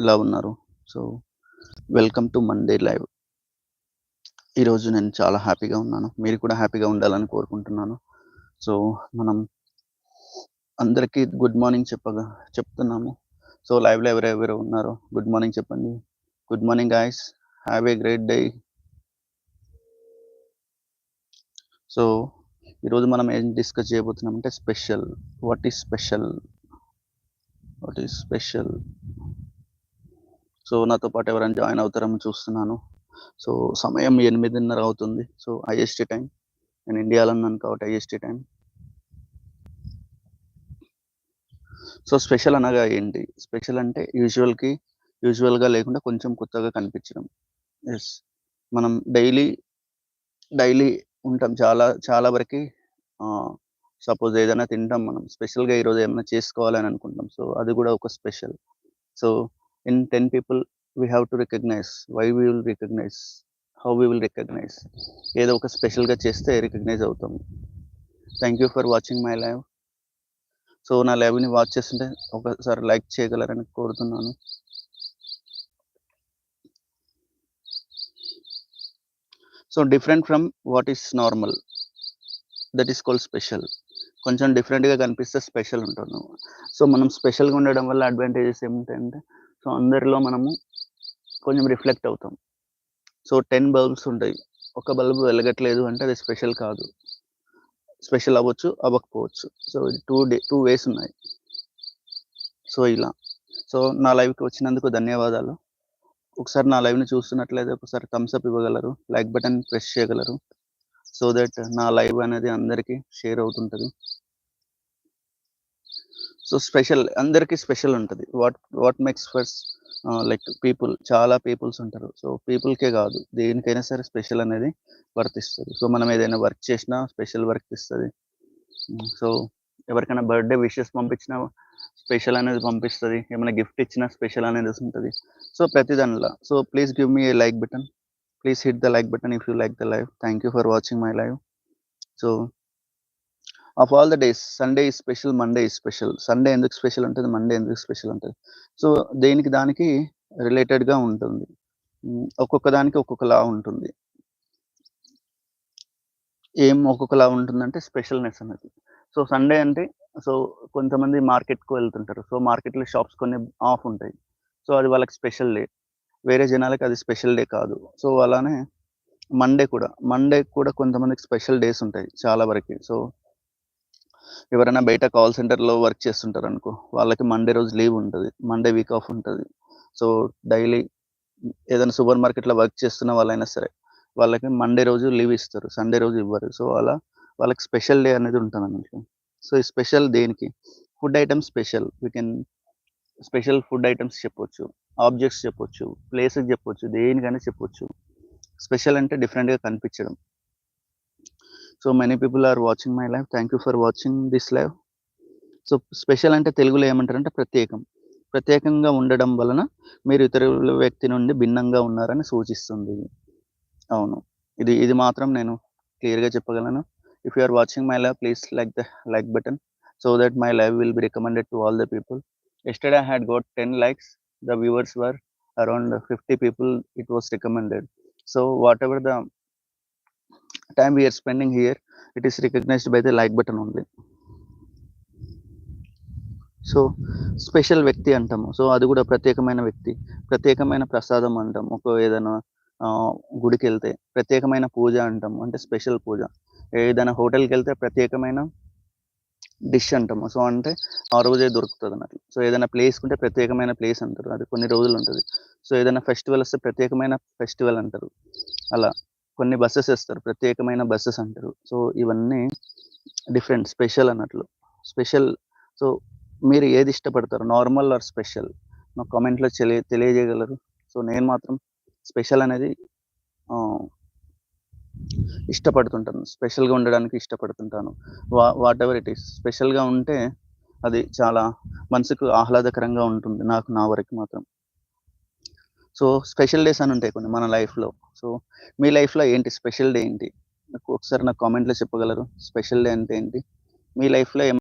ఎలా ఉన్నారు? So, welcome to Monday live. ఈరోజు నేను చాలా హ్యాపీగా ఉన్నాను. మీరు కూడా హ్యాపీగా ఉండాలని కోరుకుంటున్నాను. సో, మనం అందరికీ గుడ్ మార్నింగ్ చెప్తున్నాము. సో, లైవ్‌లో ఎవరెవరు ఉన్నారో గుడ్ మార్నింగ్ చెప్పండి. Good morning guys. Have a great day. So, ఈరోజు మనం ఏం డిస్కస్ చేయబోతున్నామంటే special. What is special? What is special? So, నాతో పాటు ఎవరైనా జాయిన్ అవుతారేమో చూస్తున్నాను. సో, సమయం 8:30 అవుతుంది. So, IST time. నేను ఇండియాలో ఉన్నాను కాబట్టి ఐఎస్‌టీ టైమ్. సో, స్పెషల్ అనగా ఏంటి? స్పెషల్ అంటే యూజువల్‌గా లేకుండా కొంచెం కొత్తగా కనిపించడం. యెస్. మనం డైలీ ఉంటాం. చాలా వరకి సపోజ్ ఏదైనా తింటాం మనం. స్పెషల్‌గా ఈరోజు ఏమన్నా చేసుకోవాలని అనుకుంటాం. సో, అది కూడా ఒక special. So, in 10 people we have to recognise. Why we will recognise? How we will recognise? ఏదో ఒక స్పెషల్‌గా చేస్తే రికగ్నైజ్ అవుతాం. Thank you for watching my live. So, నా లైవ్‌ని వాచ్ చేస్తుంటే ఒకసారి లైక్ చేయగలరని కోరుతున్నాను. So, different from what is normal. That is called special. కొంచెం డిఫరెంట్‌గా కనిపిస్తే స్పెషల్ ఉంటాను. సో, మనం స్పెషల్‌గా ఉండడం వల్ల అడ్వాంటేజెస్ ఏముంటాయంటే, సో, అందరిలో మనము కొంచెం రిఫ్లెక్ట్ అవుతాం. సో, 10 బల్బ్స్ ఉంటాయి. ఒక బల్బ్ వెలగట్లేదు అంటే అది స్పెషల్ కాదు. స్పెషల్ అవ్వచ్చు, అవ్వకపోవచ్చు. సో, 2 వేస్ ఉన్నాయి. సో, ఇలా. సో, నా లైవ్‌కి వచ్చినందుకు ధన్యవాదాలు. ఒకసారి నా లైవ్‌ని చూస్తున్నట్లయితే ఒకసారి థమ్స్ అప్ ఇవ్వగలరు. లైక్ బటన్ ప్రెస్ చేయగలరు. సో దట్ నా లైవ్ అనేది అందరికీ షేర్ అవుతుంటది. సో, అందరికీ స్పెషల్ ఉంటది. వాట్ మేక్స్ లైక్ చాలా పీపుల్స్ ఉంటారు. సో, పీపుల్‌కే కాదు దేనికైనా సరే స్పెషల్ అనేది వర్తిస్తది. సో, మనం ఏదైనా వర్క్ చేసినా స్పెషల్ వర్తిస్తది. సో, ఎవరికైనా బర్త్‌డే విషెస్ పంపించినా స్పెషల్ అనేది పంపిస్తది. ఏమైనా గిఫ్ట్ ఇచ్చినా స్పెషల్ అనేది ఉంటది. సో, ప్రతి దానిలో. So, please give me A like button. Please hit the like button if you like the live. Thank you for watching my live. So, of all the days, Sunday is special, Monday is special. Sunday ఎందుకు special ఉంటుంది, Monday ఎందుకు special ఉంటుంది. So, దేనికి దానికి రిలేటెడ్‌గా ఉంటుంది. ఒక్కొక్క దానికి ఒక్కొక్కలా ఉంటుంది. ఒక్కొక్కలా ఉంటుందంటే స్పెషల్‌నెస్ అనేది. సో, సండే అంటే సో, కొంతమంది మార్కెట్‌కి వెళ్తుంటారు. సో, మార్కెట్‌లో షాప్స్ కొన్ని ఆఫ్ ఉంటాయి. సో, అది వాళ్ళకి స్పెషల్ డే. వేరే జనాలకి అది స్పెషల్ డే కాదు. సో, అలానే మండే కూడా కొంతమందికి స్పెషల్ డేస్ ఉంటాయి చాలా వరకి. సో, ఎవరైనా బయట కాల్ సెంటర్‌లో వర్క్ చేస్తుంటారనుకో, వాళ్ళకి మండే రోజు లీవ్ ఉంటది. మండే వీక్ ఆఫ్ ఉంటది. సో, డైలీ ఏదైనా సూపర్ మార్కెట్‌లో వర్క్ చేస్తున్న వాళ్ళైనా సరే, వాళ్ళకి మండే రోజు లీవ్ ఇస్తారు. సండే రోజు ఇవ్వరు. సో, అలా వాళ్ళకి స్పెషల్ డే అనేది ఉంటదన్నట్లు. సో, ఈ స్పెషల్ దేనికి? Food items special. Special food items చెప్పొచ్చు. ఆబ్జెక్ట్స్ చెప్పొచ్చు. ప్లేస్‌కి చెప్పొచ్చు. దేనికైనా చెప్పొచ్చు. స్పెషల్ అంటే డిఫరెంట్‌గా కనిపించడం. So, many people are watching my live. Thank you for watching this live. So, special అంటే తెలుగులో ఏమంటారంటే ప్రత్యేకం. ప్రత్యేకంగా ఉండడం వలన మీరు ఇతరుల వ్యక్తి నుండి భిన్నంగా ఉన్నారని సూచిస్తుంది. అవును. ఇది మాత్రం నేను క్లియర్‌గా చెప్పగలను. If you are watching my live please like the like button so that my live will be recommended to all the people. Yesterday I had got 10 likes. The viewers were around 50 people. It was recommended. So whatever the time we are spending here, it is recognized by the like button only. So, special వ్యక్తి అంటాము. So, అది కూడా ప్రత్యేకమైన వ్యక్తి. ప్రత్యేకమైన ప్రసాదం అంటాం. ఏదైనా గుడికెళ్తే ప్రత్యేకమైన పూజ అంటాము. అంటే స్పెషల్ పూజ. ఏదైనా హోటల్‌కెళ్తే ప్రత్యేకమైన డిష్ అంటాము. సో, అంటే ఆ రోజే దొరుకుతదన్నట్లు. సో, ఏదైనా ప్లేస్‌కుంటే ప్రత్యేకమైన ప్లేస్ అంటారు. అది కొన్ని రోజులు ఉంటది. సో, ఏదైనా ఫెస్టివల్ వస్తే ప్రత్యేకమైన ఫెస్టివల్ అంటారు. అలా కొన్ని బసెస్ ఏస్తారు. ప్రత్యేకమైన బసెస్ అంటారు. సో, ఇవన్నీ డిఫరెంట్ స్పెషల్ అన్నట్లు. స్పెషల్ సో, మీరు ఏది ఇష్టపడతారు? Normal or special? నాకు కామెంట్‌లో తెలియజేయగలరు. సో, నేను మాత్రం స్పెషల్ అనేది ఇష్టపడుతుంటాను. స్పెషల్‌గా ఉండడానికి ఇష్టపడుతుంటాను. Whatever it is. స్పెషల్‌గా ఉంటే అది చాలా మనసుకు ఆహ్లాదకరంగా ఉంటుంది. నా వరకు మాత్రం. సో, స్పెషల్ డేస్ అని ఉంటాయి కొన్ని మన లైఫ్‌లో. సో, మీ లైఫ్‌లో ఏంటి స్పెషల్ డే ఏంటి? ఒకసారి నాకు కామెంట్‌లో చెప్పగలరు. స్పెషల్ డే అంటే ఏంటి? మీ లైఫ్‌లో